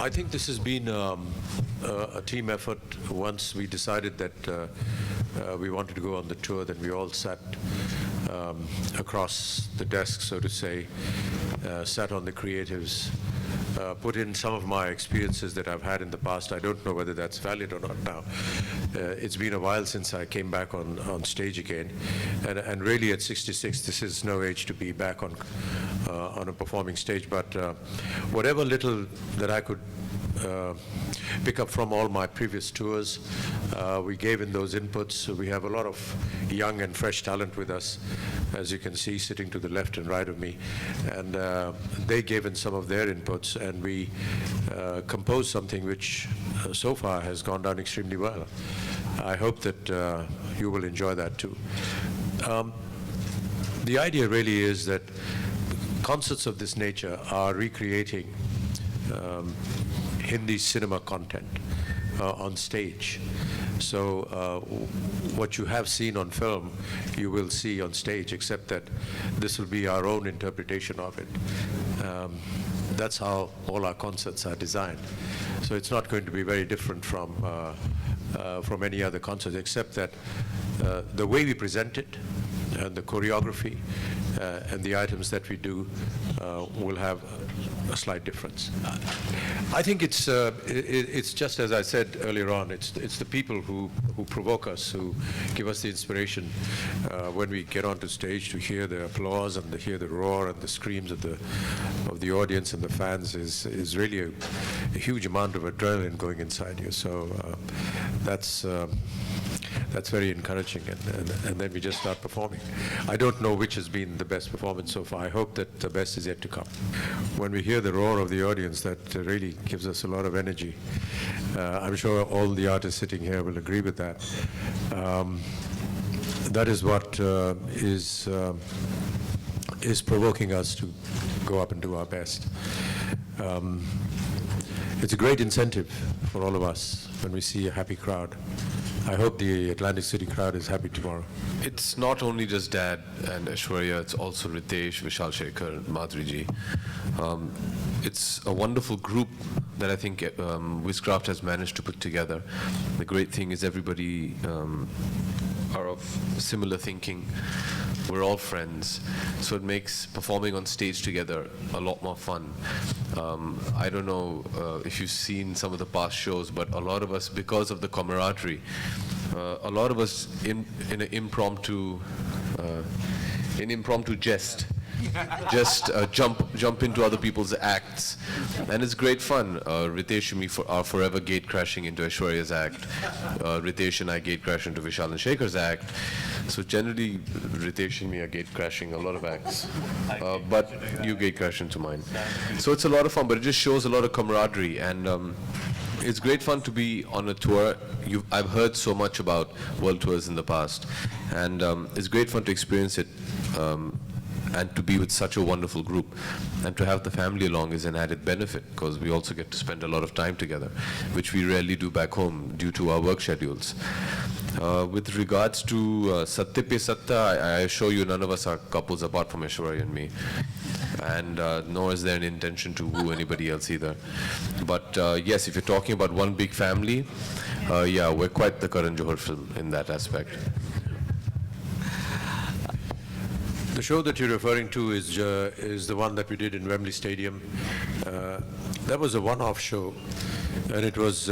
I think this has been a team effort. Once we decided that we wanted to go on the tour, then we all sat across the desk, so to say, sat on the creatives, put in some of my experiences that I've had in the past. I don't know whether that's valid or not now. It's been a while since I came back on stage again. And really at 66, this is no age to be back on a performing stage. But whatever little that I could pick up from all my previous tours, we gave in those inputs. So we have a lot of young and fresh talent with us, as you can see, sitting to the left and right of me. And they gave in some of their inputs, and we composed something which so far has gone down extremely well. I hope that you will enjoy that too. The idea really is that concerts of this nature are recreating Hindi cinema content on stage. So what you have seen on film, you will see on stage, except that this will be our own interpretation of it. That's how all our concerts are designed. So it's not going to be very different from any other concert, except that the way we present it and the choreography and the items that we do will have a slight difference. I think it's just as I said earlier on. It's the people who provoke us, who give us the inspiration when we get onto stage, to hear the applause and to hear the roar and the screams of the audience and the fans is really a huge amount of adrenaline going inside you. So that's very encouraging, and then we just start performing. I don't know which has been the best performance so far. I hope that the best is yet to come. When we hear the roar of the audience, that really gives us a lot of energy. I'm sure all the artists sitting here will agree with that. That is what is provoking us to go up and do our best. It's a great incentive for all of us when we see a happy crowd. I hope the Atlantic City crowd is happy tomorrow. It's not only just Dad and Aishwarya, it's also Ritesh, Vishal Shekhar, Madhuri ji. It's a wonderful group that I think Wizcraft has managed to put together. The great thing is everybody are of similar thinking. We're all friends, so it makes performing on stage together a lot more fun. I don't know if you've seen some of the past shows, but a lot of us, because of the camaraderie, a lot of us in an impromptu jest, just jump into other people's acts, and it's great fun. Ritesh and me are forever gate crashing into Aishwarya's act. Ritesh and I gate crash into Vishal and Shekhar's act. So generally, Ritesh and me are gate crashing a lot of acts, but you gate crash into mine. So it's a lot of fun, but it just shows a lot of camaraderie, and it's great fun to be on a tour. I've heard so much about world tours in the past, and it's great fun to experience it. And to be with such a wonderful group, and to have the family along is an added benefit, because we also get to spend a lot of time together, which we rarely do back home due to our work schedules. With regards to Satya Pe Satta, I assure you none of us are couples apart from Aishwarya and me, and nor is there an intention to woo anybody else either. But yes, if you're talking about one big family, yeah, we're quite the Karan Johar film in that aspect. The show that you're referring to is the one that we did in Wembley Stadium. That was a one-off show, and it was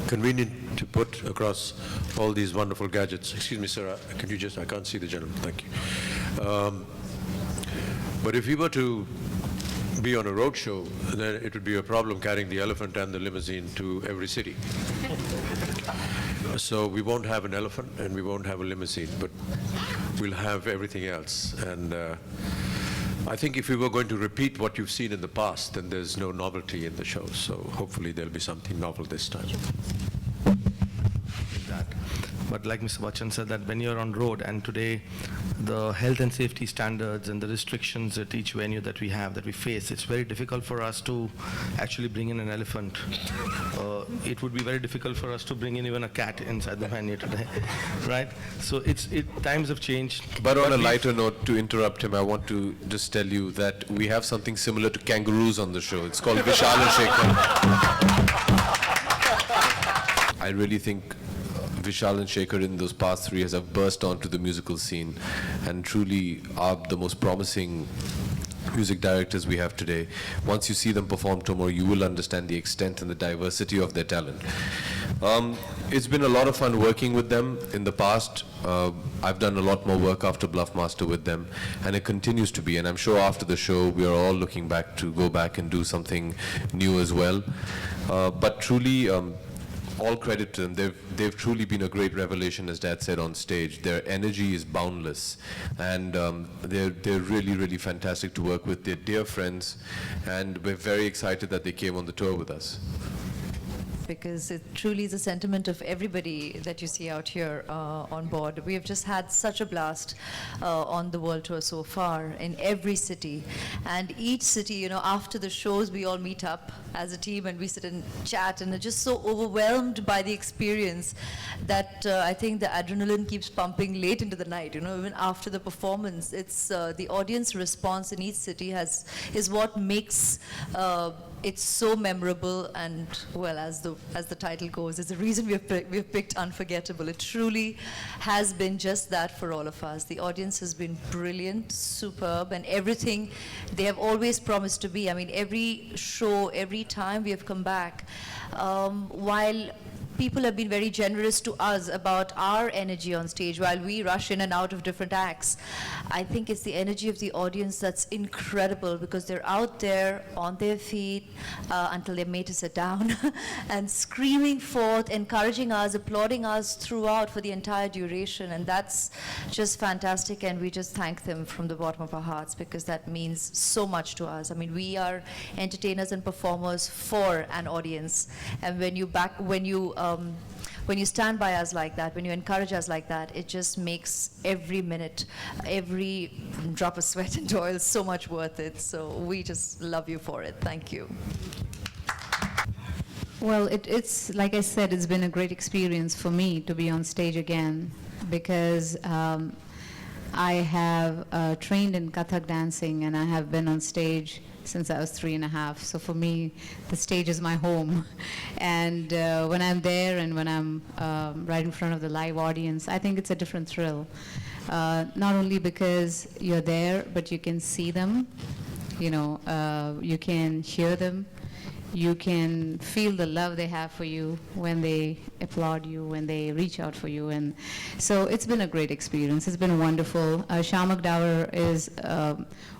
convenient to put across all these wonderful gadgets. Excuse me, sir, can you I can't see the gentleman, thank you. But if we were to be on a road show, then it would be a problem carrying the elephant and the limousine to every city. So we won't have an elephant and we won't have a limousine, but we'll have everything else. And I think if we were going to repeat what you've seen in the past, then there's no novelty in the show. So hopefully there'll be something novel this time. But like Mr. Bachchan said, that when you're on road, and today the health and safety standards and the restrictions at each venue that we have, that we face, it's very difficult for us to actually bring in an elephant. It would be very difficult for us to bring in even a cat inside the venue today, right? So times have changed. But on a lighter note, to interrupt him, I want to just tell you that we have something similar to kangaroos on the show. It's called Vishal and Shekhar. I really think Vishal and Shekhar in those past 3 years have burst onto the musical scene and truly are the most promising music directors we have today. Once you see them perform tomorrow, you will understand the extent and the diversity of their talent. It's been a lot of fun working with them in the past. I've done a lot more work after Bluffmaster with them, and it continues to be. And I'm sure after the show, we are all looking back to go back and do something new as well. But truly, all credit to them. They've truly been a great revelation, as Dad said on stage. Their energy is boundless, and they're really, really fantastic to work with. They're dear friends, and we're very excited that they came on the tour with us. Because it truly is a sentiment of everybody that you see out here on board. We have just had such a blast on the world tour so far in every city. And each city, you know, after the shows, we all meet up as a team and we sit and chat, and are just so overwhelmed by the experience that I think the adrenaline keeps pumping late into the night, you know, even after the performance. It's the audience response in each city is what makes it's so memorable, and well, as the title goes, it's the reason we've picked Unforgettable. It truly has been just that for all of us. The audience has been brilliant, superb, and everything they have always promised to be. I mean, every show, every time we have come back, while people have been very generous to us about our energy on stage while we rush in and out of different acts. I think it's the energy of the audience that's incredible, because they're out there on their feet until their mate is down and screaming forth, encouraging us, applauding us throughout for the entire duration. And that's just fantastic, and we just thank them from the bottom of our hearts, because that means so much to us. I mean, we are entertainers and performers for an audience, and when you stand by us like that, when you encourage us like that, it just makes every minute, every drop of sweat and toil so much worth it. So we just love you for it. Thank you. Well, it's like I said, it's been a great experience for me to be on stage again, because I have trained in Kathak dancing, and I have been on stage since I was 3.5. So for me, the stage is my home. And when I'm there and when I'm right in front of the live audience, I think it's a different thrill. Not only because you're there, but you can see them, you know, you can hear them, you can feel the love they have for you when they applaud you, when they reach out for you. And so it's been a great experience. It's been wonderful. Shamak Dawar is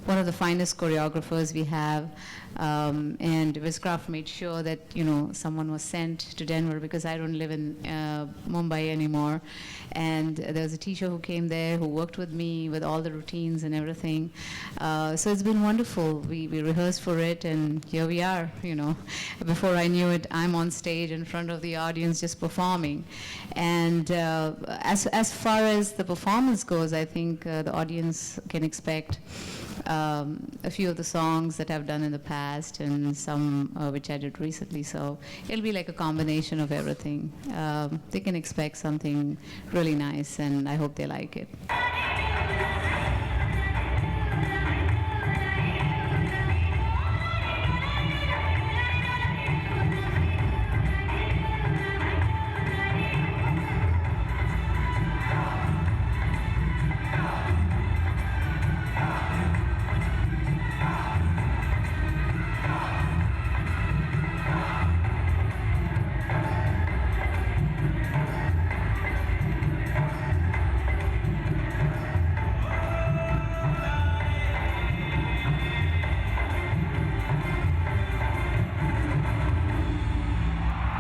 one of the finest choreographers we have, and Viscraft made sure that, you know, someone was sent to Denver, because I don't live in Mumbai anymore. And there was a teacher who came there who worked with me with all the routines and everything. So it's been wonderful. We rehearsed for it, and here we are, you know. Before I knew it, I'm on stage in front of the audience just performing. And as far as the performance goes, I think the audience can expect a few of the songs that I've done in the past, and some which I did recently. So it'll be like a combination of everything. They can expect something really nice, and I hope they like it.